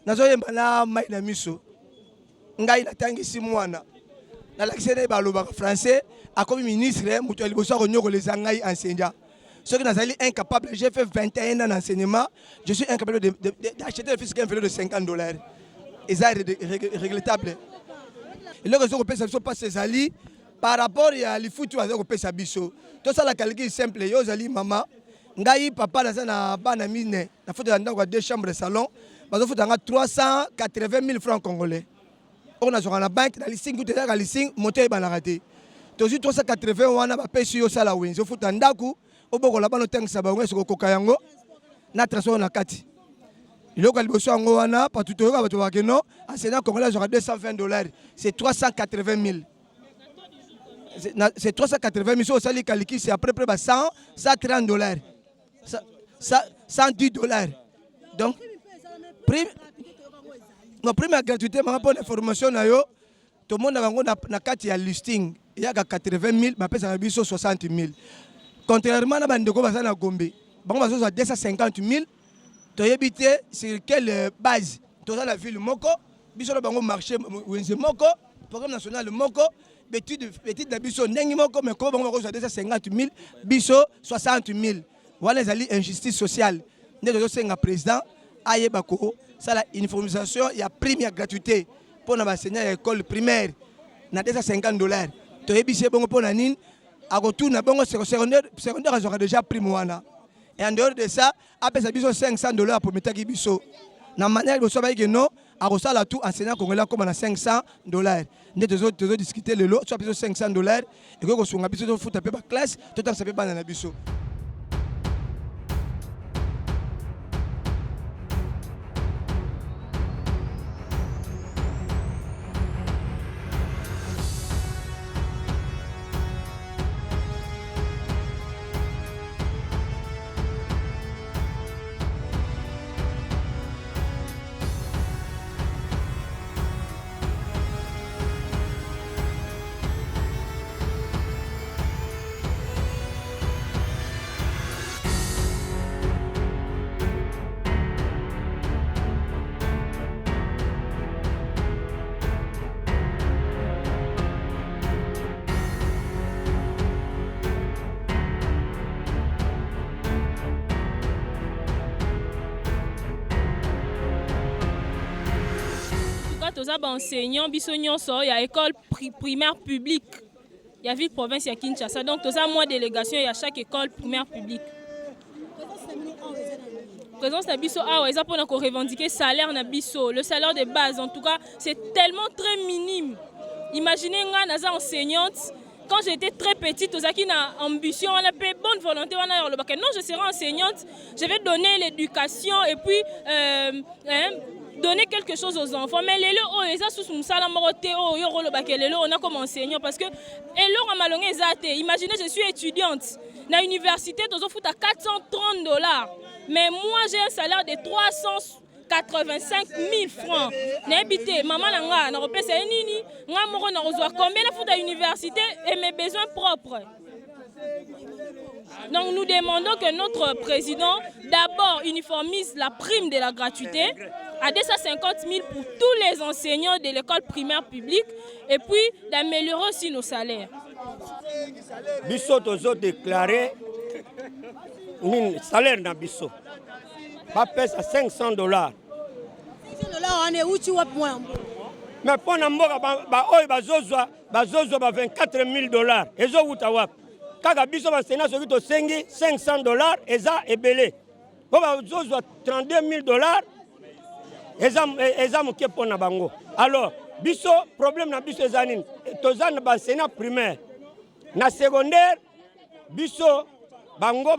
nazoyemba na mai na miso ngai natangisi mwana nalakisi na balobaka français akomi ministre moto ya liboso akonyokoleza ngai enseignant soki nazali incapable, j'ai fait 21 ans d'enseignement, je suis incapable d'acheter le fils qui a un vélo de $50 et ça est regrettable. Et là que je ne pas ces alliés par rapport à l'ifoutu à ce biso tout ça la calcul simple yo zali maman ngai papa na bana mine na faute dans deux chambres de salon bazo faute 380 000 francs congolais. On a sur la banque dans listing tout est listing monter ba la raté. Tozi 380 wana ba pesi yo sala wenzo faute ndaku oboko la bano tengisa ba ngweso kokoka yango na transfert na kati. Iloko liboso yango wana patuto yo ba to bakeno enseignant congolais sur $220, c'est 380 000. C'est 380 000, ça les calcule, c'est à peu près $130, $110. Donc, ma première gratuité, ma bonne information, tout le monde a carte à listing, il y a 80 000, ma pèse à 60 000. Contrairement à Bandeko Bazana Gombe, bon, on va 250 000, tu as habité sur quelle base? Tu as la ville Moko, biso le marché Moko, programme national Moko. Petit d'abus nengi moko mais comment on va 250 000 biso 60 000 voilà les injustice sociale ne doit senga président ayebako ça la uniformisation il y a première gratuité pour na enseigner à école primaire na $250 to yebise bongo pour na nini akotuna bongo secondaire aura déjà prime wana et en dehors de ça après ça biso $500 pour metaki biso na manière de savoir que non à la tout enseignant congolais comme à $500. Nous devons discuter le lot, soit $500 et que nous avons fait un classe, tout le temps ça peut pas dans la biso. Tous les enseignants, il y a école primaire publique, il y a ville province, il y a Kinshasa. Donc, tous les mois délégation, il y a chaque école primaire publique. Présence na biso ah ouais, ça pour nous revendiquer salaire na biso, le salaire de base en tout cas, c'est tellement très minime. Imaginez nga naza enseignante. Quand j'étais très petite, aux qui na ambition, on a bonne volonté, on a non, je serai enseignante, je vais donner l'éducation et puis donner quelque chose aux enfants. Mais les lots, on a comme enseignant parce que imaginez, je suis étudiante. Dans l'université, tu as $430. Mais moi, j'ai un salaire de 385 000 francs. N'habitez, maman nanga, na repese nini, nga moko na reçoit combien la fout à l'université et mes besoins propres. Donc nous demandons que notre président d'abord uniformise la prime de la gratuité à 250 000 pour tous les enseignants de l'école primaire publique et puis d'améliorer aussi nos salaires. Biso tozo déclaré un salaire na biso. Pas pèse à $500. Mais pour n'amboka ba oy bazozwa 24 000 $. Ezo utawap. Kaka biso ba sena soki to sengi $500 eza ebele. Bo bazozwa 32 000 $. Eza moke pona bango. Alors biso problème na biso ezanine. Tozana ba sena primaire. Na secondaire biso bango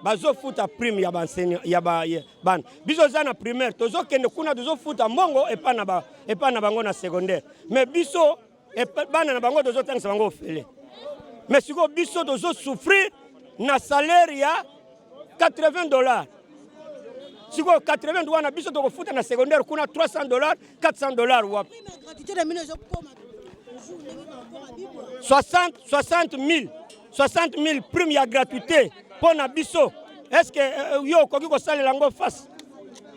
bazofuta prime ya banseignant ya bana biso za na primaire tozokende kuna tozofuta mbongo epa na bango na secondaire mais biso bana na bango tozotangisa bango ofele mais siko biso tozosouffrir na salaire ya $80 siko 80 wana biso tokofuta na secondaire kuna $300 $400 wapi 60 000 prime ya gratuité pour na biso. Est-ce que yo koki ko salela ngo face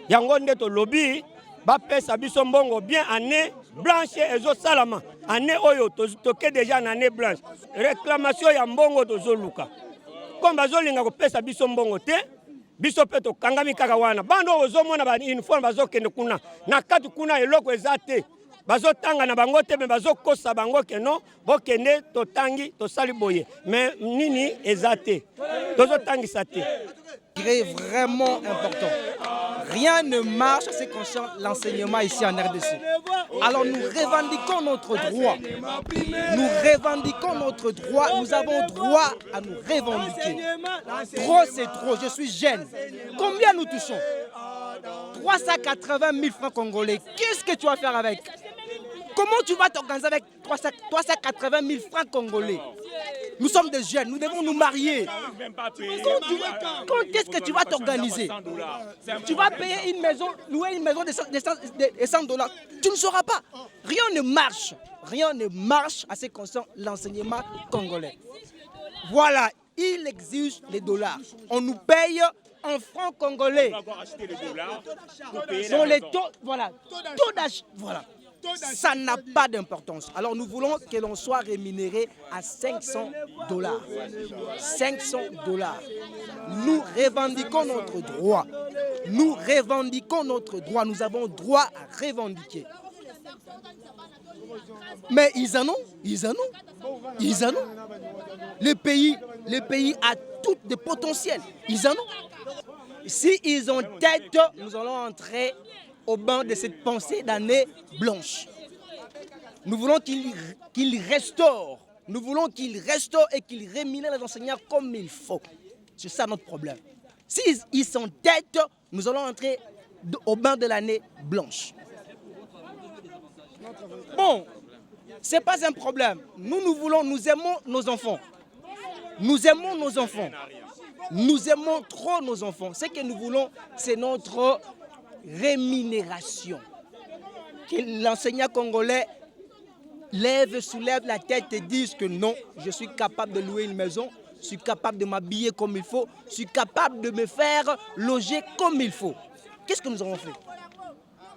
yango nde to lobby ba pesa biso mbongo bien année blanche ezo salama année oyo to ke déjà na année blanche réclamation ya mbongo tozoluka comme bazolinga ko pesa biso mbongo te biso pe to kangami kaka wana bando ozomona ba uniforme bazokende kuna na kati kuna eloko ezate bazotanga na bango te me bazokosa bango ke non bokende totangi tosali boye mais nini ezate tozotangisa te. C'est vraiment important. Rien ne marche en ce qui concerne l'enseignement ici en RDC. Alors nous revendiquons notre droit. Nous revendiquons notre droit. Nous avons droit à nous revendiquer. Trop c'est trop. Je suis jeune. Combien nous touchons? 380 000 francs congolais. Qu'est-ce que tu vas faire avec? Comment tu vas t'organiser avec 380 000 francs congolais? Nous sommes des jeunes, nous devons nous marier. Quand est-ce que tu vas t'organiser? Tu vas payer une maison, louer une maison de $100. Tu ne sauras pas. Rien ne marche. Rien ne marche à ce qui concerne l'enseignement congolais. Voilà, il exige les dollars. On nous paye en francs congolais. On va encore acheter les dollars pour payer dans les taux, voilà, taux d'achat, voilà. Ça n'a pas d'importance. Alors nous voulons que l'on soit rémunéré à $500. $500. Nous revendiquons notre droit. Nous revendiquons notre droit. Nous avons droit à revendiquer. Mais ils en ont. Le pays a tout de potentiel. Ils en ont. S'ils ont tête, nous allons entrer au banc de cette pensée d'année blanche. Nous voulons qu'ils restaurent. Nous voulons qu'ils restaurent et qu'ils rémunèrent les enseignants comme il faut. C'est ça notre problème. S'ils sont tête, nous allons entrer au banc de l'année blanche. Bon, ce n'est pas un problème. Nous aimons nos enfants. Nous aimons nos enfants. Nous aimons trop nos enfants. Ce que nous voulons, c'est notre rémunération. Que l'enseignant congolais soulève la tête et dise que non, je suis capable de louer une maison, je suis capable de m'habiller comme il faut, je suis capable de me faire loger comme il faut. Qu'est-ce que nous avons fait?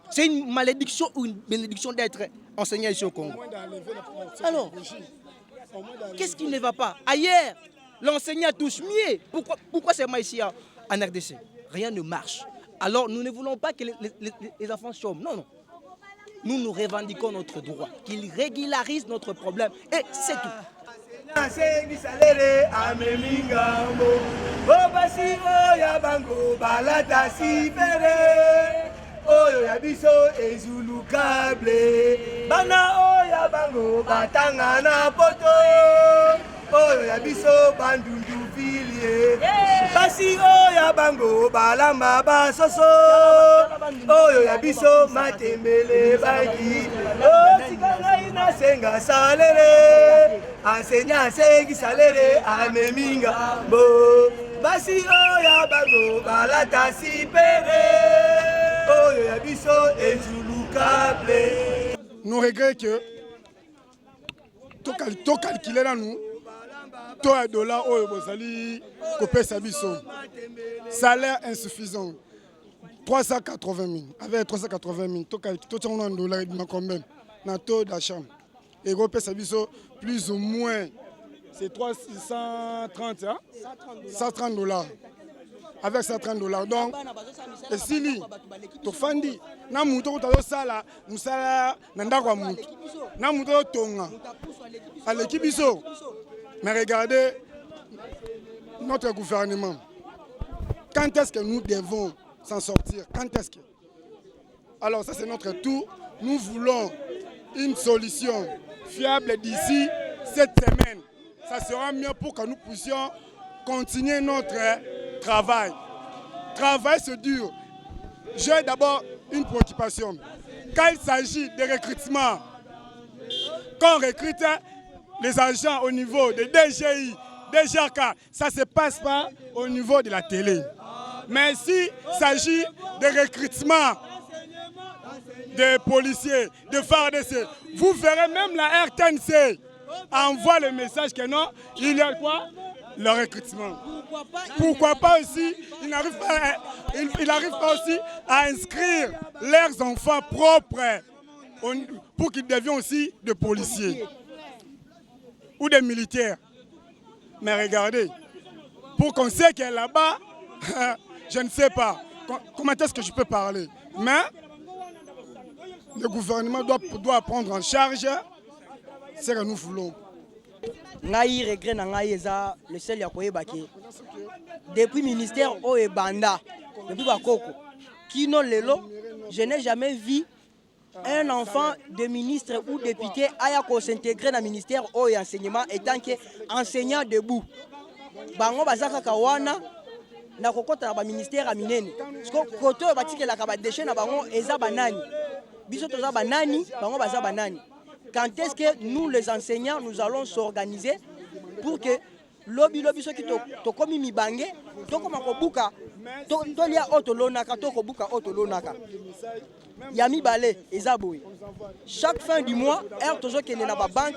C'est une malédiction ou une bénédiction d'être enseignant ici au Congo? Alors, qu'est-ce qui ne va pas? Ailleurs, l'enseignant touche mieux. Pourquoi c'est moi ici en RDC? Rien ne marche. Alors, nous ne voulons pas que les enfants chôment. Non, non. Nous, nous revendiquons notre droit. Qu'ils régularisent notre problème. Et c'est tout. Oyo ya biso ezulukable bana oya bango batanga na poto oyo ya biso bandundu filie basi oya bango balamba basoso oyo ya biso matembele baki otikanga ina senga salere enseignant sengi salere ameminga bo basi oya bango balata sipere. Nous regrettons que tout calculé là nous, tout à dollar au Bosali, copé sabiso, salaire insuffisant, 380 000, avec 380 000, tout on a un dollar et demi combien, dans taux d'achat, et copé sabiso plus ou moins, c'est 330, hein? 130 $. Avec $130. Donc, et si tu fandi, na muto to sala, musala nanda kwa muto. Na muto tonga. À l'équipe iso. Mais regardez notre gouvernement. Quand est-ce que nous devons s'en sortir? Quand est-ce que? Alors ça c'est notre tour. Nous voulons une solution fiable d'ici cette semaine. Ça sera mieux pour que nous puissions continuer notre travail. Travail, c'est dur. J'ai d'abord une préoccupation. Quand il s'agit de recrutement, quand on recrute les agents au niveau de DGI, DGRK, ça ne se passe pas au niveau de la télé. Mais s'il s'agit de recrutement des policiers, de FARDC, vous verrez même la RTNC envoie le message que non, il y a quoi? Le recrutement. Pourquoi pas aussi, il n'arrive pas aussi à inscrire leurs enfants propres pour qu'ils deviennent aussi des policiers ou des militaires. Mais regardez, pour qu'on sait qu'elle est là-bas, je ne sais pas. Comment est-ce que je peux parler? Mais le gouvernement doit prendre en charge ce que nous voulons. Ngai regret na ngai eza le seul ya koyeba ke depuis ministère o ebanda depuis bakoko kino lelo je n'ai jamais vu un enfant de ministre ou député aya ko s'intégrer na ministère o enseignement étant que enseignant debout bango bazaka kawana na kokota na ba ministère a minene parce que koto batikela ka ba déchet na bango eza banani biso toza banani bango baza banani. Quand est-ce que nous, les enseignants, nous allons s'organiser pour que lobby ceux qui to komi mi bangé, to koma ko buka, to lia auto lonaka, to ko buka auto lonaka. Yami balé ezaboui. Chaque fin du mois, toujours qui est dans la banque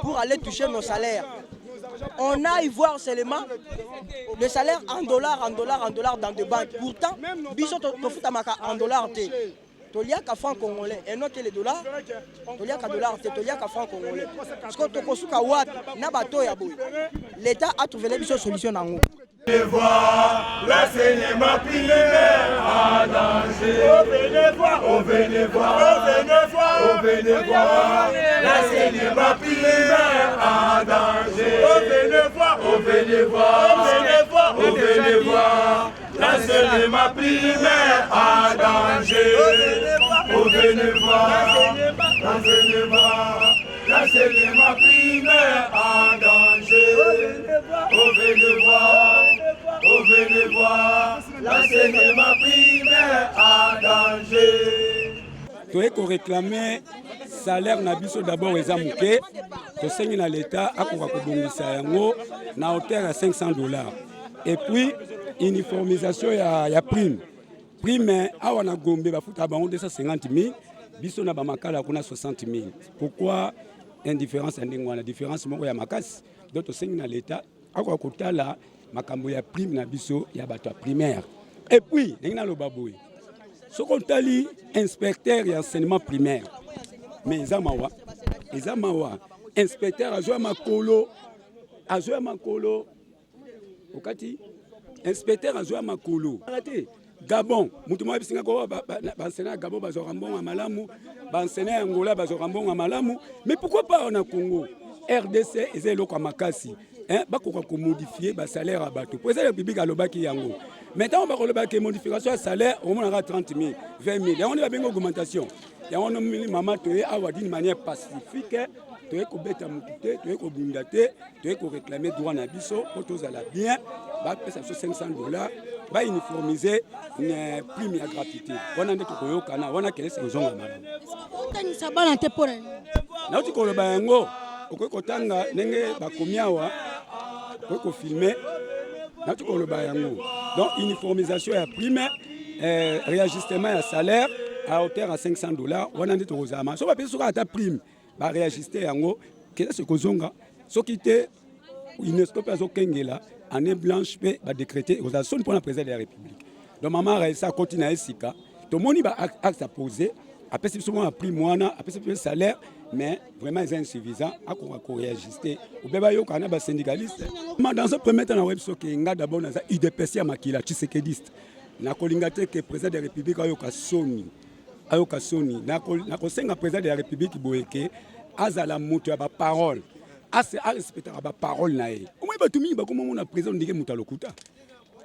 pour aller toucher nos salaires. On aille voir seulement le salaire en dollars dans des banques. Pourtant, biso to futamaka en dollars té. Toliaka franc congolais et non que les dollars, toliaka dollars, toliaka franc congolais. Parce que tokosuka wapi na bato ya boy. L'État a trouvé les solutions dans nous. Voir le cinéma primaire à danger. Oh venez voir, oh venez voir, oh venez voir, oh venez voir le cinéma primaire à danger. Oh venez voir, oh venez voir, oh venez voir, oh venez voir le cinéma primaire à danger. Oh venez voir, oh venez voir le cinéma primaire à danger. Oh venez voir. Oh venez voir, l'enseignement primaire à danger. Tu es qu'on réclamer salaire na biso d'abord eza muke, to sengi na l'État akoka kobongisa yango na hauteur à $500. Et puis uniformisation ya prime. Prime awa na Gombe bafuta bango 250 000, biso na bamakala kuna 60 000. Pourquoi indifférence ndengwa na différence moko ya makasi? Donc to sengi na l'État akoka kotala makambo ya prime na biso ya bato primaire. Et puis ndengina lo baboy so kontali inspecteur ya enseignement primaire mais ezamawa inspecteur azwa makolo okati inspecteur azwa makolo arate Gabon mutu mwa bisinga ko ba enseignant Gabon bazora mbongo malamu ba enseignant Angola bazora mbongo malamu mais pourquoi pas na Congo RDC ezelo kwa makasi bakoka ko modifier ba salaire à bateau président de la République alobaki yango maintenant on va relobaki modification de salaire au moins 30 000 20 000 et on va bien augmentation et on a maman toye awa d'une manière pacifique toye ko beta mukite toye ko bundate toye ko réclamer droit na biso pour tous à la bien ba pesa $500 ba uniformiser une prime ya gratuité on a ndeko koyoka na on a kele saison ngama on ça bana te pour na uti ko loba yango okotanga ndenge bakomi awa ko filmer na tu ko loba yango donc uniformisation ya prime réajustement ya salaire à hauteur à $500 wana ndito kozama so ba peso ka ta prime ba réajuster yango keza se kozonga so kité UNESCO pas okengela année blanche pe ba décréter osation pour la président de la République donc maman Raissa continue à esika to moni ba acte à poser après c'est souvent a prime wana après c'est salaire mais vraiment c'est insuffisant à qu'on réajuster ou beba yo kana ba syndicaliste dans un premier temps na web soki nga d'abord na UDPS ya makila tshisekediste na kolingate que président de la République ayoka soni na kosenga président de la République boyeke azala mutu ya ba parole a respecter ba parole na ye au moins batumi ba comme on a président ndike mutu alokuta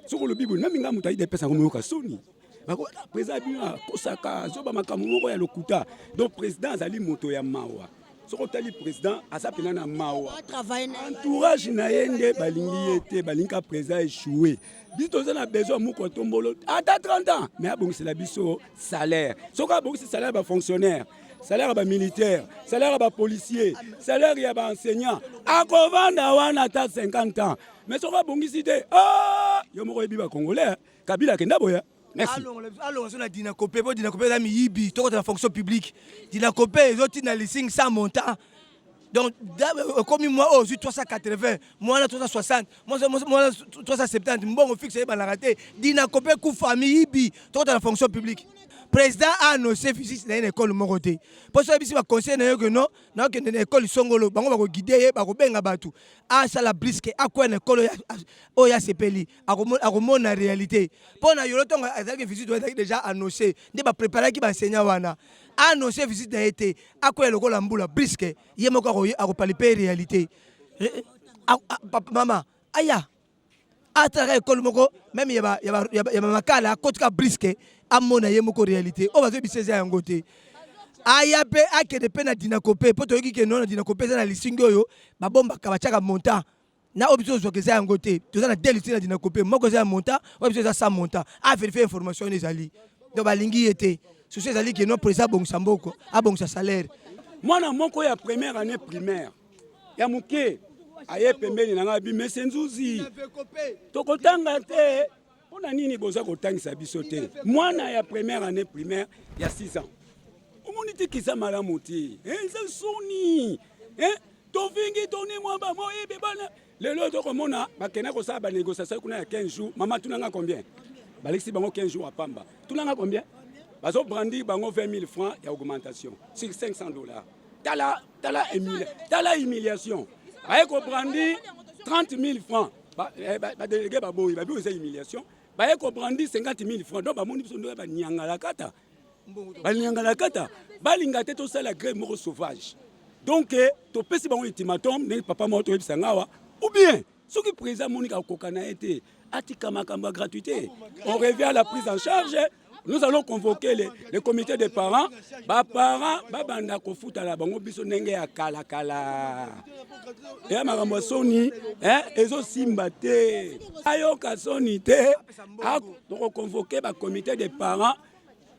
soko lo bibo na minga mutu UDPS ngo yoka soni bako président bina kosaka zoba makambo moko ya lokuta donc président azali moto ya mawa soko tali président aza pena na mawa travailler entourage na yende balingi yete balinga président échoué biso toza na besoin moko tombolo ata 30 ans mais abongisela biso salaire soko abongisi salaire ba fonctionnaire salaire ba militaire salaire ba policier salaire ya ba enseignant akovanda wana ata 50 ans mais soko abongisi te yo moko yebi ba congolais Kabila kenda boya. Merci. Alors, on a Dinakopé, pour Dinakopé, on a mis Ibi, tout la fonction publique. Dinakopé, les autres, ils ont les signes sans montant. Donc, comme moi, oh, je suis 380, moi, 360, moi, 370, bon, on fixe, on a raté. Dinakopé, coup famille, Ibi, tout la fonction publique. Président a annoncé visite dans une école Moroté. Pour ça, il conseil que non, dans une école Songolo, on va guider, on va benga batu. Ah, ça la brisque, à quoi une école oh ya sepeli, à comment la réalité. Pour na yolo tonga avec visite doit être déjà annoncé. Ne pas préparer qui va enseigner wana. Annoncé visite dans été, à quoi le école ambula brisque, yemo ko à palper réalité. Maman, aya. À travers l'école moko, même il y a makala côté ka brisque. Amona yemoko réalité o bazo biseza ya ngote aya pe akede pe na Dinakopé poto yoki ke non na Dinakopé za na lisingo yo babomba ka bachaka montant na obiso zo keza ya ngote toza na delisi na Dinakopé moko za montant obiso za sa montant a vérifier information ezali do balingi yete souci ezali ke non président bongisa mboko a bongisa salaire mwana moko ya première année primaire ya muke aye pembeni na ngabi mesenzuzi tokotanga te. On a nini boza kotangisa biso te mwana ya première année primaire il y a 6 ans omoniti kisa malamu te eza soni tovingi toni mwamba moyebe bana lelo tokomona bakena kosala banégociation kuna ya 15 jours mama tunanga combien balexi bango 15 jours à pamba tunanga combien bazo brandi bango 20 000 francs ya augmentation sur $500 tala humiliation aye ko brandi 30 000 francs ba délégué baboyi babi oza humiliation baye ko brandi 50 000 francs donc bamoni biso ndo ba nyangala kata balinga te to sala grève moko sauvage donc to pesi bango ultimatum ne papa mo to ebisa ngawa ou bien soki président monika kokana été atika makamba gratuité on revient à la prise en charge. Nous allons convoquer les comités des parents. Les parents babanda kofuta la bango biso nenge ya kala. Et makambo soni ezo simba te. Ayoka soni te. Donc convoquer le comité des parents.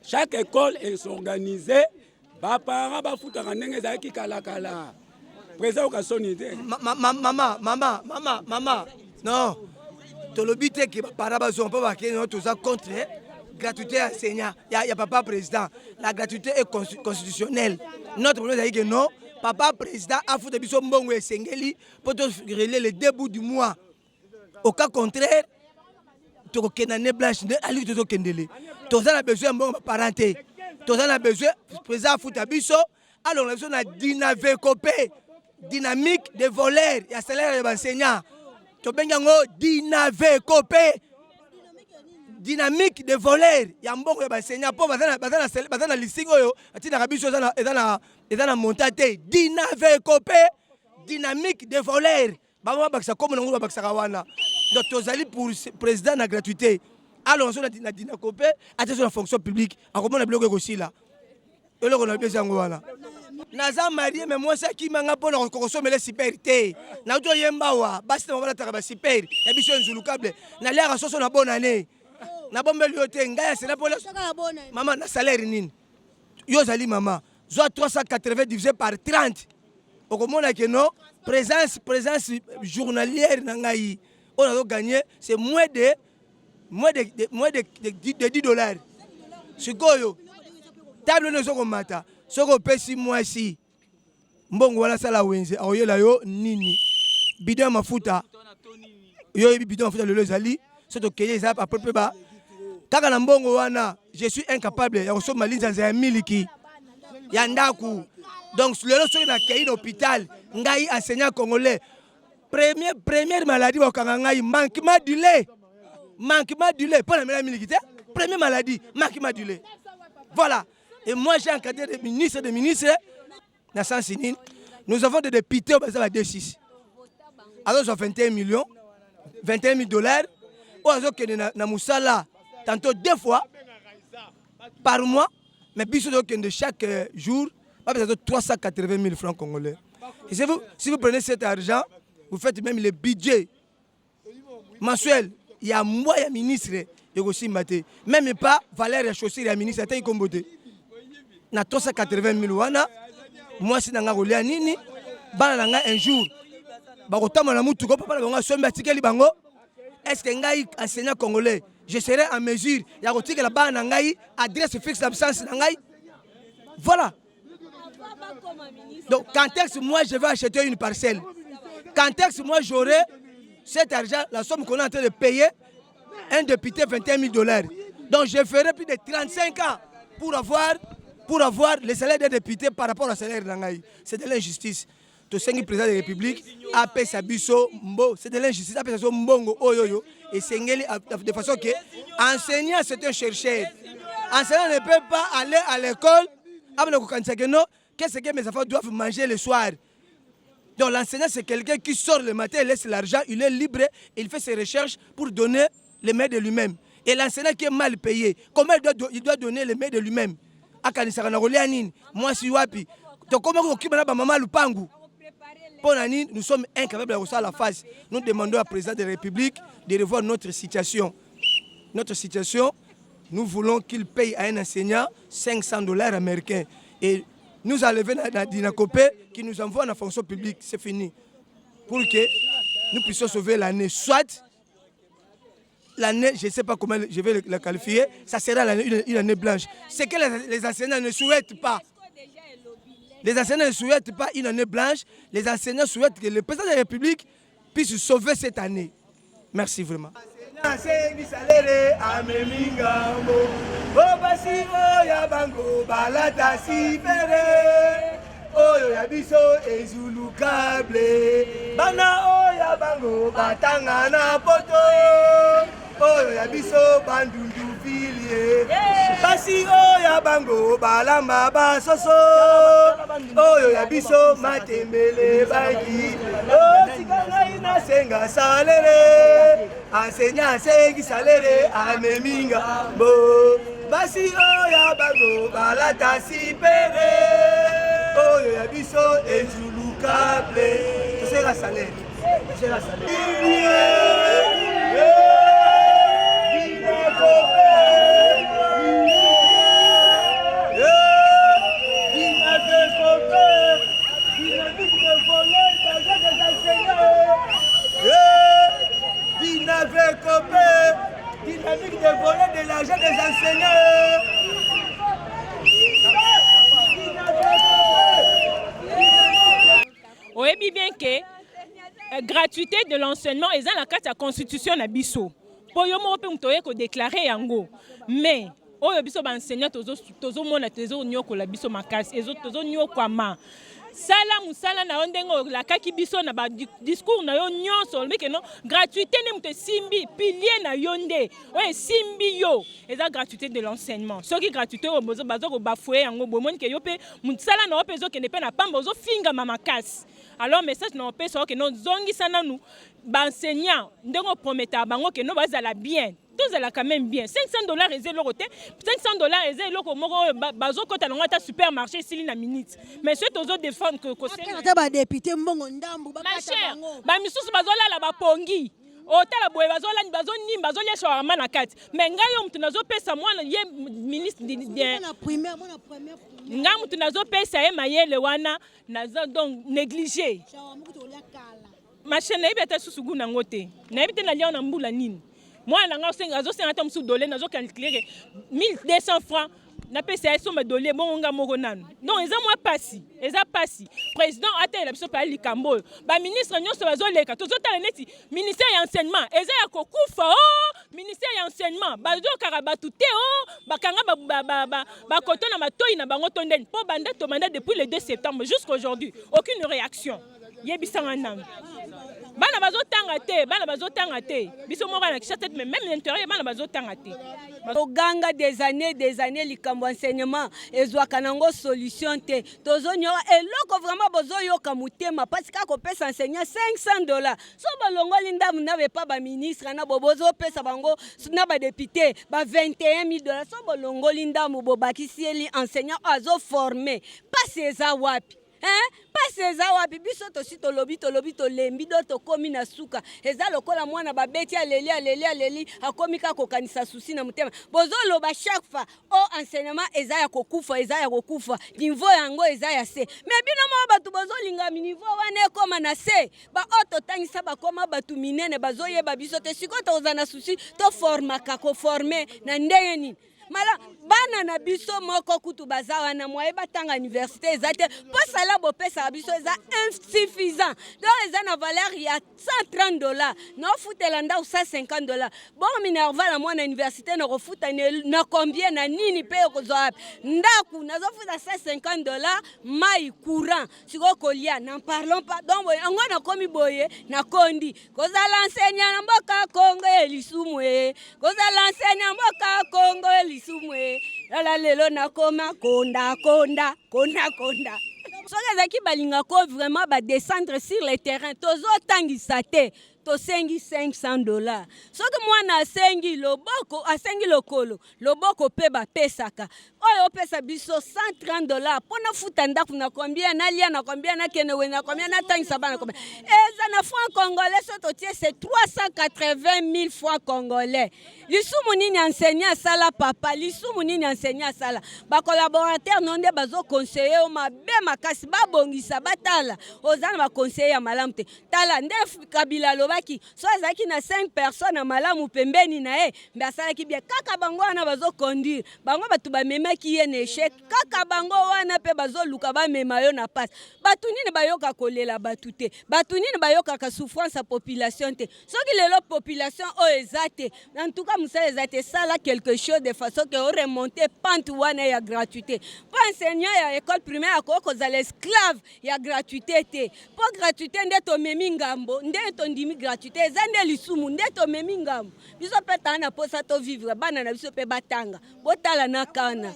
Chaque école est organisée. Les parents bafuta nenge za ki kala. Président ka soni te. Maman. Non. Tolobite ki parents bazon pas ba ke non toza contre. Gratuité enseignant, il y a papa président. La gratuité est constitutionnelle. Notre problème c'est que non, papa président a foutu biso mbongo et sengeli pour régler le début du mois. Au cas contraire, tu as une blanche, ali tu kendele. Tu as besoin mbongo parenté. Tu as besoin président foutu biso. Alors on a besoin Dinakopé, dynamique de voleurs, il y a salaire des enseignants. Tu as Dinakopé. Dynamique de voleurs ya mbongo ya enseignant po bazana listing oyo atina kabiso ezana montate Dinakopé dynamique de voleurs bama bakisa comme nango bakisa kawana donc tozali pour président na gratuité alors on a Dinakopé attention la fonction publique akomona biloko ekosila eloko na besoin yango wana naza marié mais moi ça qui manga pona kosomela superité na to yemba wa basi na bala taka ba super ya biso nzulukable na lera soso na bonne année. Na bombe liote ngaya c'est la police. Maman na salaire nini? Yo zali maman, zo 380 divisé par 30. Okomona que non, présence journalière na ngai. On a gagné c'est moins de $10. Sikoyo. Table no soko mata. Soko pesi moi si. Mbongo wala sala wenze. Aoyela yo nini? Bidon mafuta. Yo bidon mafuta le zali. Soto keye za pa peu ba. Kaka na mbongo wana, je suis incapable ya kosoma linza ya miliki ya ndaku. Donc lelo soki na kei d'hôpital, ngai enseignant congolais. Première maladie wa kanga ngai manquement du lait. Pas la miliki te. Première maladie, manquement du lait. Voilà. Et moi j'ai encadré des ministres na Sansinine. Nous avons des députés au Bazar D6. Alors j'ai 21 millions, $21,000. Na musala tantôt 2 fois par mois, mais puis de chaque jour, pas besoin de 380 000 francs congolais. Et si vous prenez cet argent, vous faites même le budget mensuel. Il y a moi, il y a ministre, il y a aussi maté. Même pas valeur et chaussure, il y a ministre, il y a comboté. Na 380 000 wana, moi si nanga rolia nini, bana nanga un jour, bakotama na mutu ko papa na bango somba tikeli bango. Est-ce que ngai enseignant congolais, je serai en mesure ya kotika la bana ngai adresse fixe d'absence ngai? Voilà. Donc quand est-ce que moi je vais acheter une parcelle? Quand est-ce que moi j'aurai cet argent, la somme qu'on est en train de payer, un député $21 000. Donc je ferai plus de 35 ans pour avoir le salaire des députés par rapport au salaire d'Angaï. C'est de l'injustice. Tout ce qui est président de la République a payé sa biso mbo. C'est de l'injustice. A payé sa mbongo oyoyo. Et c'est de façon que enseignant c'est un chercheur. Enseignant ne peut pas aller à l'école. Qu'est-ce que mes enfants doivent manger le soir? Donc l'enseignant c'est quelqu'un qui sort le matin, il laisse l'argent, il est libre, il fait ses recherches pour donner le meilleur de lui-même. Et l'enseignant qui est mal payé, comment il doit donner le meilleur de lui-même? Moi si wapi. Donc comment on occupe maman lupangu? Nous sommes incapables de recevoir la face. Nous demandons au président de la République de revoir notre situation. Notre situation, nous voulons qu'il paye à un enseignant $500 américains. Et nous enlever dans Dinakopé qui nous envoie dans la fonction publique, c'est fini. Pour que nous puissions sauver l'année. Soit l'année, je ne sais pas comment je vais la qualifier, ça sera une année blanche. C'est que les enseignants ne souhaitent pas. Les enseignants ne souhaitent pas une année blanche. Les enseignants souhaitent que le président de la République puisse sauver cette année. Merci vraiment. Oyo ya biso ezulukable bana oya bango batanga na poto oyo ya biso bandundu filie basi oya bango balamba basoso oyo ya biso matembele baki otikanga ina senga salere enseignant sengi salere ameminga bo basi oya bango balata sipere oyo ya biso ezulukable toseka salaire toseka dynamique de voler de l'argent des enseignants. Oyebi bien que gratuité de l'enseignement est dans la carte de la constitution na biso. Pour yo mo pe mtoye ko déclarer yango. Mais oyo biso ba enseignant tozo mona tozo nyoko la biso makasi ezo tozo nyoko ma. Sala musala na ondengo la kaki biso na ba discours na yo nyonso mais que non gratuité ne mte simbi pilier na yonde. Ouais simbi yo eza gratuité de l'enseignement. Ce qui gratuité o bozo bazo ko bafouer yango bomoni ke yo pe musala na opezo ke ne pe na pamba ozo finga mamakasi. Alors message na opezo ke non zongi sana nous ba enseignant ndengo promettre bango ke no bazala bien. Tous là quand même bien. $500 et le côté. $500 et le côté. Bazo kota na ngata supermarché sili na minute. Mais c'est aux autres défendre que ba député mbongo ndambu ba kata bango. Ba misusu bazola la ba pongi. Otala boye bazola ni bazoni bazolia shawarma na kati. Mais ngayo mtu nazo pesa mwana ye ministre na première nga mtu nazo pesa ye mayele wana nazo donc négliger. Shawarma kutolia kala. Machine na ibeta susugu na ngote. Na ibeta na lia na mbula nini. Moi, je suis $1200 francs. Je suis $100 non, ils ont passé. Ils ont passé. Président a été le Likambo. Le ministre ministère de l'enseignement. Ils ont ministère de l'enseignement. Depuis le 2 septembre jusqu'à aujourd'hui. Aucune réaction. bana bazotanga te, bana bazotanga te. Biso moko na kisha tête mais même l'intérieur bana bazotanga te. Ganga des années likambo enseignement ezwaka nango solution te. Tozonyo eloko vraiment bozoyoka mutema parce que ko pesa enseignant $500. So balongo linda munave pas ba ministre na bobozo pesa bango na ba député ba $21,000. So balongo linda mubobakisi eli enseignant azo former pas ces wapi. Pas ces wapi biso tosi tolobi tolembi do to komi na suka eza lokola mwana babeti aleli akomi ka kokanisa susi na mutema bozo loba chaque fois o enseignement eza ya kokufa niveau yango eza ya se mais bino mo batu bozo linga niveau wana ekoma na se ba ototangisa bakoma batu minene bazoyeba biso te siko tozana susi to formaka ko former na ndenge nini mala bana na biso moko kutu bazawa na moye batanga université ezate pour sala bo pesa biso eza insuffisant donc eza na valeur ya $130 na ofutela nda $150 bon minerva na mwana université na refuta na combien na nini pe kozwa ndaku nazo futa $150 mai courant siko kolia n'en parlons pas donc ngo na komi boye na kondi kozala enseignant na mboka Kongo elisumwe kozala enseignant mboka Kongo elisumwe la lelo na koma konda. Soki ezaki balinga ko vraiment ba descendre sur le terrain tozo tangisa te to sengi $500. Soki mwana asengi loboko asengi lokolo loboko pe ba pesaka oyo pesa biso $130 pona futa ndaku na combien na lia na combien na kenewe na combien na tangisa bana combien eza na franc congolais so to tie c'est 380,000 francs congolais. Lisumu nini enseignant sala papa lisumu nini enseignant sala ba collaborateur nonde bazo conseiller o mabe makasi ba bongisa batala ozana ba conseiller malamu te tala ndef kabila lobaki so ezaki na 5 personnes na malamu pembeni na mbe asalaki bien kaka bango wana bazo conduire bango batu ba memaki ye na échec kaka bango wana pe bazo luka ba mema yo na passe batu nini bayoka kolela batu te batu nini bayoka ka souffrance à population te soki lelo population o ezate en tout cas musa ezate sala quelque chose de façon que remonter pente wana ya gratuité pour enseignant ya école primaire ko kozala esclave ya gratuité te pour gratuité ndeto memi ngambo ndeto ndimi gratuité ezande lisumu ndeto memi ngambo biso peta na posa to vivre bana na biso pe batanga botala na kana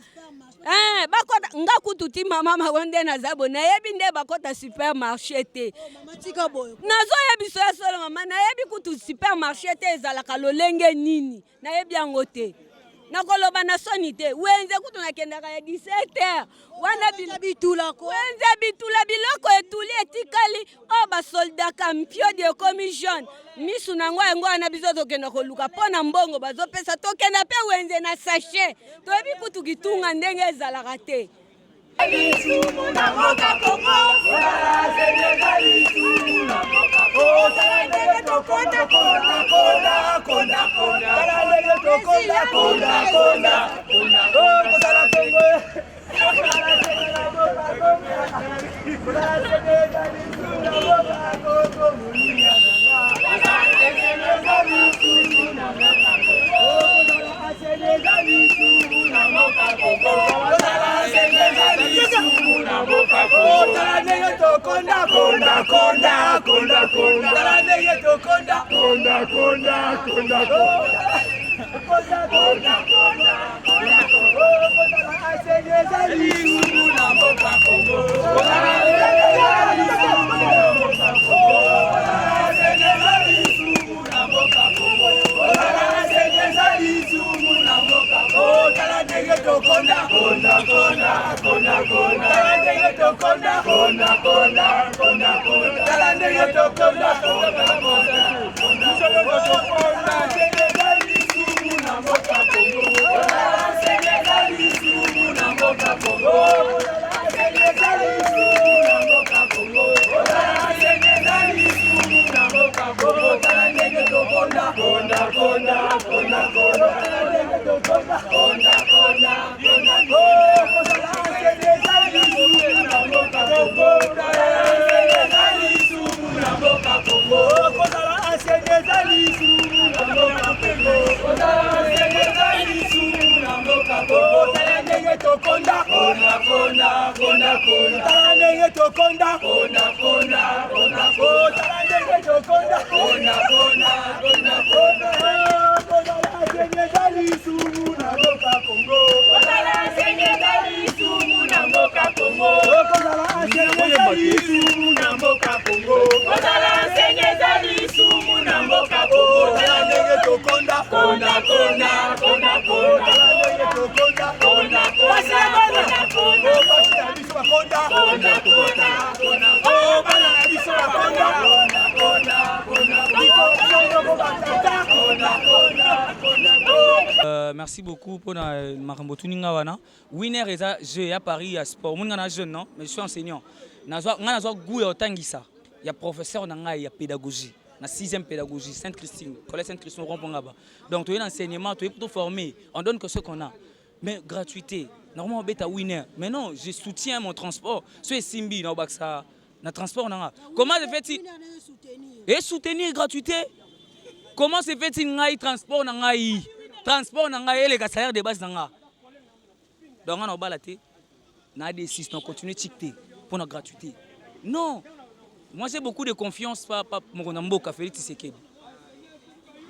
bakota ngakutu ti mama makonde na zabo na yebi nde bakota supermarché te matika boyo nazo yebi so solo mama na yebi kutu supermarché te ezalaka lolenge nini na yebi yango te nakoloba na soni te wenze kutu nakendaka ya 17h wana bitula ko wenze bitula biloko etuli etikali o basoldat kampio de commission misu nango yango wana biso tokenda koluka pona mbongo bazopesa tokenda pe wenze na sachet toyebi kutu kitunga ndenge ezalaka te Konda ndenge tokonda kona kona kona kona ndenge tokonda kona kona kona kona kona Sénégal isumu na mboka Congo kona Sénégal isumu na mboka Congo kona Sénégal isumu na mboka Congo kona Sénégal isumu na mboka Congo kona ndenge tokonda kona kona kona kona ndenge tokonda kona kona kona kona merci beaucoup pour Makambo Tuninga wana. Winner eza jeu à Paris à sport. Mon ngana jeune non, mais je suis enseignant. Ngana zo goût ya otangisa. Ya professeur na ngai ya pédagogie. Na 6e pédagogie Sainte-Christine, collège Sainte-Christine Rompongaba. Donc tu es enseignement, tu es pour te former. On donne que ce qu'on a. Mais gratuité. Normalement, on est à Winner. Mais non, je soutiens mon transport. C'est Simbi, na Baksa, na transport na. Comment se fait-il? Et soutenir gratuité. Comment se fait-il ngai transport na ngai? Transport na ngai les salaire de base na ngai. Donc on a balaté. Na des systèmes continuer ticter pour la gratuité. Non. Moi j'ai beaucoup de confiance par mon Félix Tshisekedi.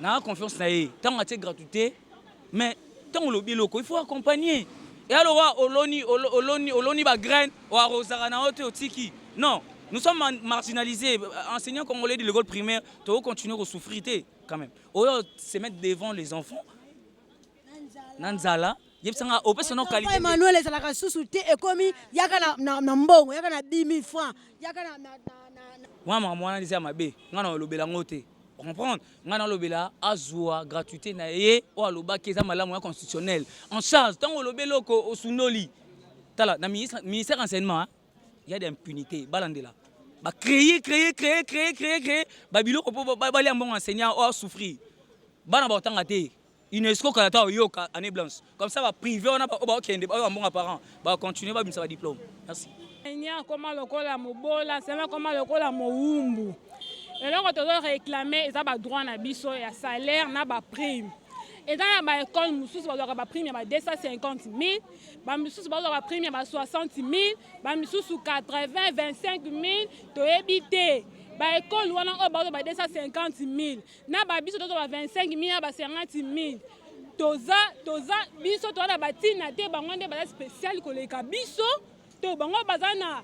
Na confiance na yé. Tant que gratuité, mais tant que lobby local, il faut accompagner. Et alors oloni ba graine ou arrosara na ote otiki. Non, nous sommes marginalisés. Enseignants congolais de l'école primaire, tu vas continuer à souffrir quand même. Ou se mettre devant les enfants. Nanzala. Emmanuel ezalaka susu te ekomi yaka na mbongo yaka na 10 000 francs yaka na mwana dizia mabe ngana olobela ngote comprendre ngana lobela azwa gratuité na ye o aloba keza malamu ya constitutionnel en charge tant olobela ko osunoli tala na ministère enseignement il y a des impunités balandela ba créer ba biloko po ba li ambon enseignant o souffrir bana ba tanga te UNESCO Canada yo année blanche comme ça va privé on a pas okende ba bon apparent ba continuer ba bimisa ba diplôme merci enya comment lokola mobola c'est comment lokola moumbu et donc on doit réclamer ça ba droit na biso ya salaire na ba prime et dans ba école mususu ba prime ba 250 000 ba mususu ba prime ba 60 000 ba mususu 80 25 000 to ebité ba école wana o ba 250 000 na ba biso to ba 25 000 ba 50 000 toza biso to na batina te bango nde ba spécial koleka biso to bango bazana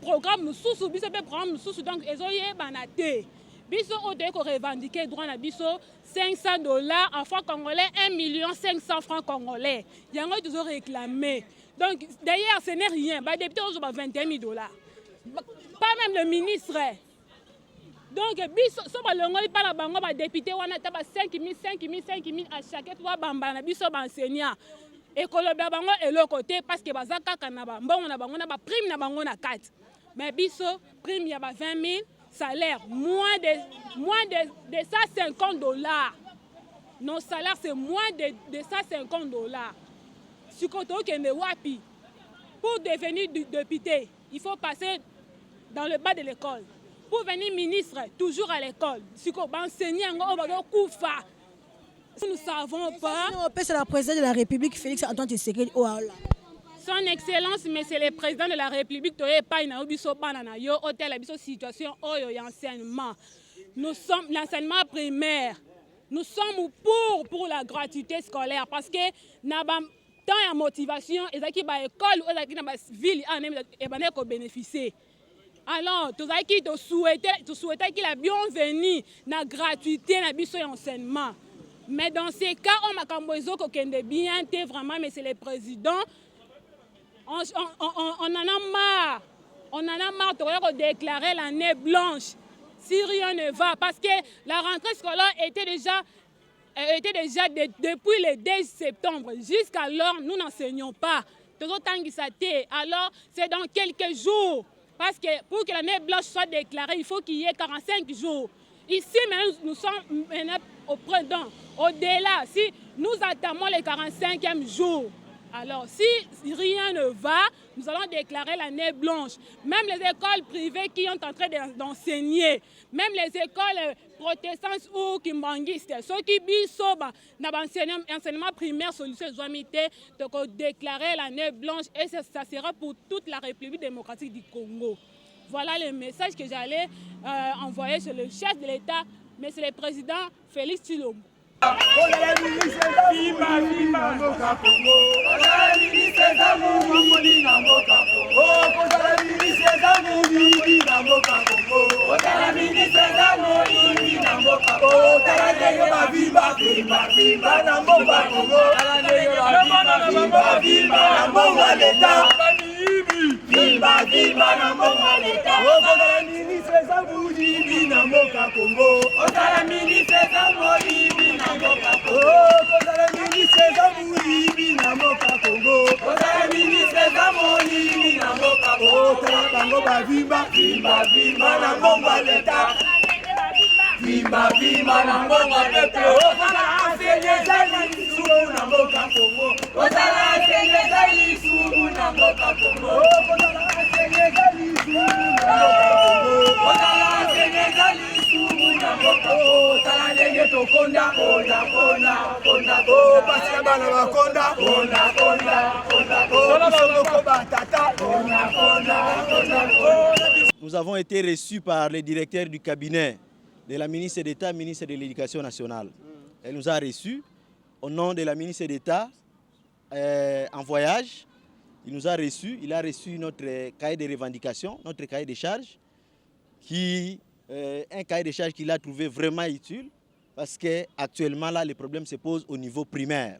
programme mususu biso pe programme mususu donc ezoye bana te biso o te ko revendiquer droit na biso $500 en francs congolais 1 500 000 francs congolais yango toujours réclamer donc d'ailleurs ce n'est rien ba député ozo ba $21 000 pas même le ministre. Donc, biso ba longoli pa na bango ba député wana ta ba 5 000 à chaque fois bambana biso ba enseignant. Ekoloba bango eloko te parce que bazaka kana ba mbongo na bango na ba prime na bango na 4. Mais biso prime ya ba 20 000 salaire moins de $150. Nos salaires c'est moins de $150. Si koto kende wapi pour devenir député, il faut passer dans le bas de l'école. Pour venir ministre, toujours à l'école. Si on enseigner, on va koufa. Nous ne savons pas. C'est la présidente de la République, Félix Antoine Tshisekedi. Son Excellence, mais c'est le président de la République. Tu n'es pas une hôtel, une situation enseignement. Nous sommes l'enseignement primaire. Nous sommes pour la gratuité scolaire parce que tant il y a motivation, et qui ba école ou qui na ville et ben ko bénéficier. Alors, tu souhaitais qu'il a bienvenue na gratuité na biso enseignement. Mais dans ces cas, on m'a camboiso ko kende bien té vraiment mais c'est le président. On en a marre. On en a marre de déclarer l'année blanche. Si rien ne va parce que la rentrée scolaire était déjà depuis le 10 septembre. Jusqu'alors, nous n'enseignons pas. Alors, c'est dans quelques jours. Parce que pour que l'année blanche soit déclarée, il faut qu'il y ait 45 jours. Ici, nous sommes au printemps. Au-delà, si nous attendons les 45e jour, alors si rien ne va, nous allons déclarer l'année blanche. Même les écoles privées qui sont en train d'enseigner, même les écoles protestants ou kimbangiste soki biso na enseignement primaire solution ezwami te déclarer l'année blanche et ça sera pour toute la République démocratique du Congo. Voilà le message que j'allais envoyer sur le chef de l'État, mais c'est le président Félix Tshilombo. Viva, viva na mboka leta. Ozala ministre za Moyibi na mboka Congo. Ozala ministre za Moyibi na mboka Congo. Ozala ministre za Moyibi na mboka Congo. Ozala ministre za Moyibi na mboka Congo. Ozala bango ba viva, viva, viva na mboka leta. Viva, viva na mboka leta. Ozala enseigner za lisumu na mboka Congo. Ozala enseigner za lisumu na mboka Congo. Nous avons été reçus par le directeur du cabinet de la ministre d'État, ministre de l'Éducation nationale. Elle nous a reçus au nom de la ministre d'État en voyage. Il nous a reçus, il a reçu notre cahier de revendications, notre cahier de charges, un cahier de charges qu'il a trouvé vraiment utile parce qu'actuellement, là, les problèmes se posent au niveau primaire.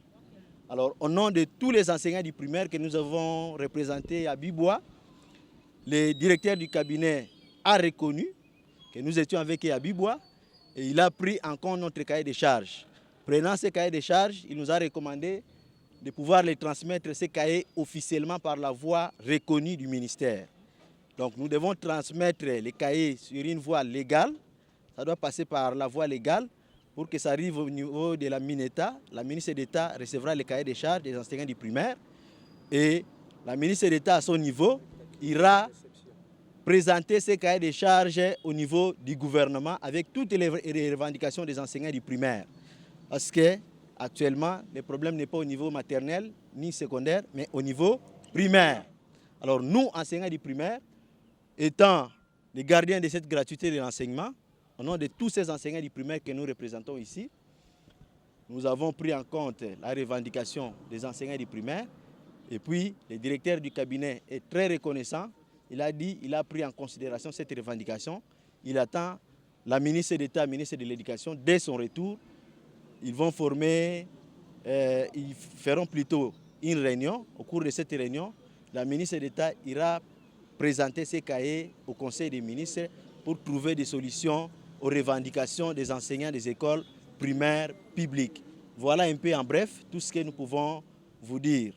Alors, au nom de tous les enseignants du primaire que nous avons représentés à Bibois, le directeur du cabinet a reconnu que nous étions avec eux à Bibois et il a pris en compte notre cahier de charges. Prenant ce cahier de charges, il nous a recommandé de pouvoir les transmettre, ces cahiers, officiellement par la voie reconnue du ministère. Donc nous devons transmettre les cahiers sur une voie légale. Ça doit passer par la voie légale pour que ça arrive au niveau de la MINETA. La ministre d'État recevra les cahiers de charges des enseignants du primaire et la ministre d'État à son niveau ira présenter ces cahiers de charges au niveau du gouvernement avec toutes les revendications des enseignants du primaire. Parce que actuellement, le problème n'est pas au niveau maternel ni secondaire, mais au niveau primaire. Alors nous, enseignants du primaire, étant les gardiens de cette gratuité de l'enseignement, au nom de tous ces enseignants du primaire que nous représentons ici, nous avons pris en compte la revendication des enseignants du primaire. Et puis, le directeur du cabinet est très reconnaissant. Il a dit, il a pris en considération cette revendication. Il attend la ministre d'État, ministre de l'Éducation, dès son retour. Ils vont former, ils feront plutôt une réunion. Au cours de cette réunion, la ministre d'État ira présenter ses cahiers au Conseil des ministres pour trouver des solutions aux revendications des enseignants des écoles primaires publiques. Voilà un peu en bref tout ce que nous pouvons vous dire.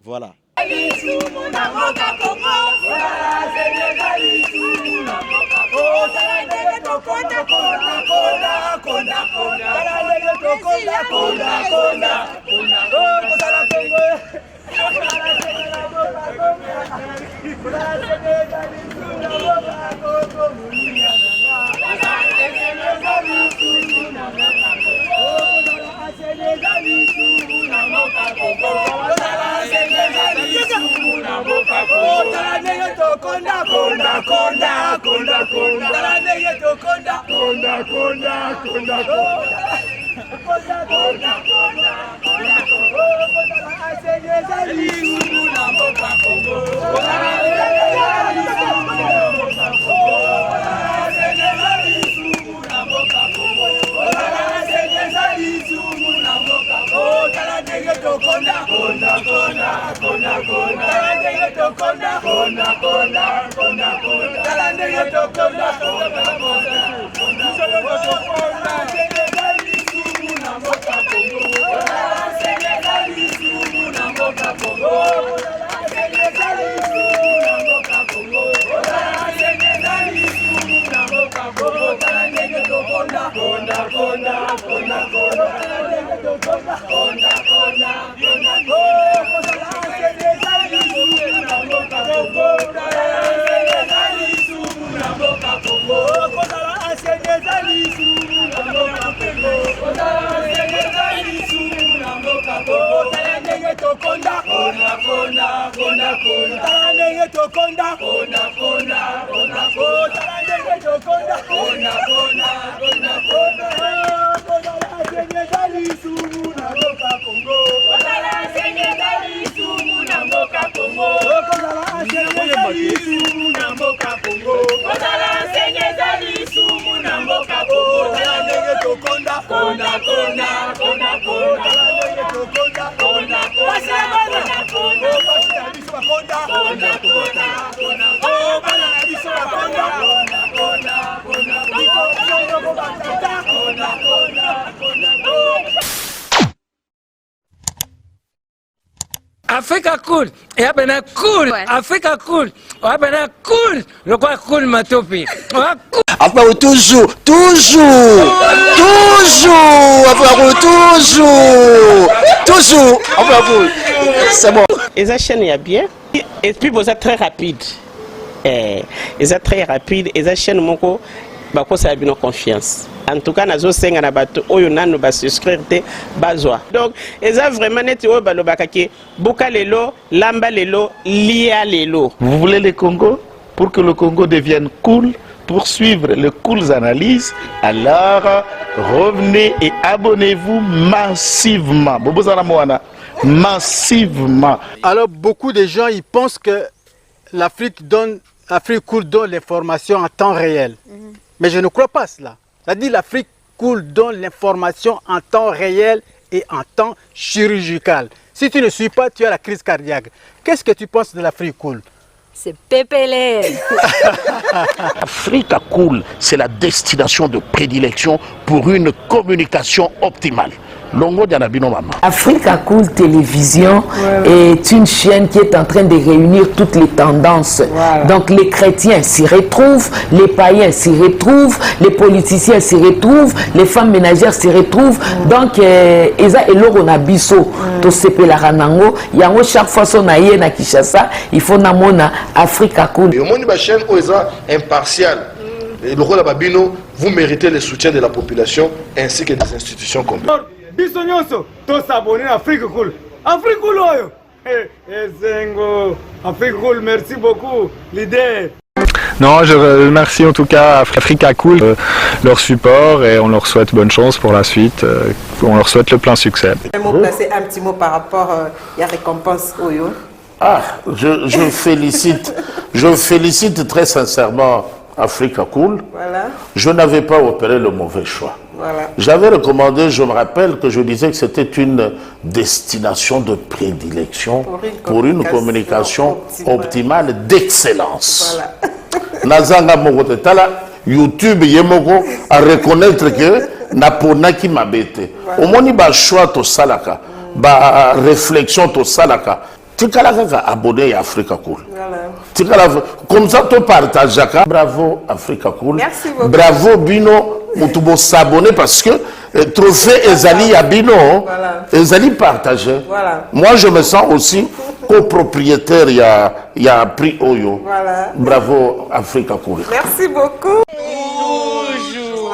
Voilà. tokonda kona kona kona kona tala ndenge tokonda kona kona kona kona tala ndenge tokonda kona kona kona kona kona Sénégal isumu na mboka Congo kona Sénégal isumu na mboka Congo kona Sénégal isumu na mboka Congo kona Sénégal isumu na mboka Congo tala ndenge tokonda kona kona kona kona tokonda kona kona kona kona biso bakonda kona kona kona oh bana na biso bakonda kona kona kona biso songo batata kona kona kona Africa cool, et abena cool, Africa cool, abena cool, le quoi cool matopi. Après toujours, c'est bon. Les chaînes y a bien, et puis vous êtes très rapide. Ils sont très rapides, et les chaînes moko, bako ça a bien confiance. En tout cas, nazo senga na bato oyo nanu ba souscrire te bazwa. Donc, eza vraiment neti oyo balobaka ke boka lelo, lamba lelo, lia lelo. Vous voulez le Congo? Pour que le Congo devienne cool, pour suivre les cool analyses, alors revenez et abonnez-vous massivement. Bobozana Moana, massivement. Alors, beaucoup de gens ils pensent que l'Afrique cool donne l'information en temps réel. Mais je ne crois pas cela. C'est-à-dire l'Afrique cool donne l'information en temps réel et en temps chirurgical. Si tu ne suis pas, tu as la crise cardiaque. Qu'est-ce que tu penses de l'Afrique cool? C'est pépélé. Africa Cool, c'est la destination de prédilection pour une communication optimale. Longo Dianabino Mama. Africa Cool Télévision est une chaîne qui est en train de réunir toutes les tendances. Donc les chrétiens s'y retrouvent, les païens s'y retrouvent, les politiciens s'y retrouvent, les femmes ménagères s'y retrouvent. Donc Eza Eloro Nabiso, to sepe la ranango, yango chaque fois son aïe na Kinshasa, il faut namona Africa Cool. Et au monde de la chaîne Oeza impartial. Et le rôle de Babino, vous méritez le soutien de la population ainsi que des institutions complètes. biso nyonso to s'abonner à Afrique Cool. Afrique Cool oyo. Zengo. Afrique Cool, merci beaucoup leader. Non, je remercie en tout cas Africa Cool, leur support et on leur souhaite bonne chance pour la suite. On leur souhaite le plein succès. Placer un petit mot par rapport à la récompense Oyo. Ah, je félicite très sincèrement Africa Cool. Voilà. Je n'avais pas opéré le mauvais choix. Voilà. J'avais recommandé, je me rappelle que je disais que c'était une destination de prédilection pour une communication optimale d'excellence. Voilà. Nazanga Mogote Tala, YouTube Yemoko à reconnaître que Naponaki m'a bêté. Au moins, il y a choix to salaka, ba réflexion to salaka. Tu as abonné à Africa Cool. Comme ça, tu partages. Bravo Africa Cool. Merci beaucoup. Bravo Bino. Vous s'abonner parce que trophée Ezali à Bino, Ezali partagé. Voilà. Moi, je me sens aussi copropriétaire. Il y a prix Oyo. Voilà. Bravo Africa Cool. Merci beaucoup. Toujours.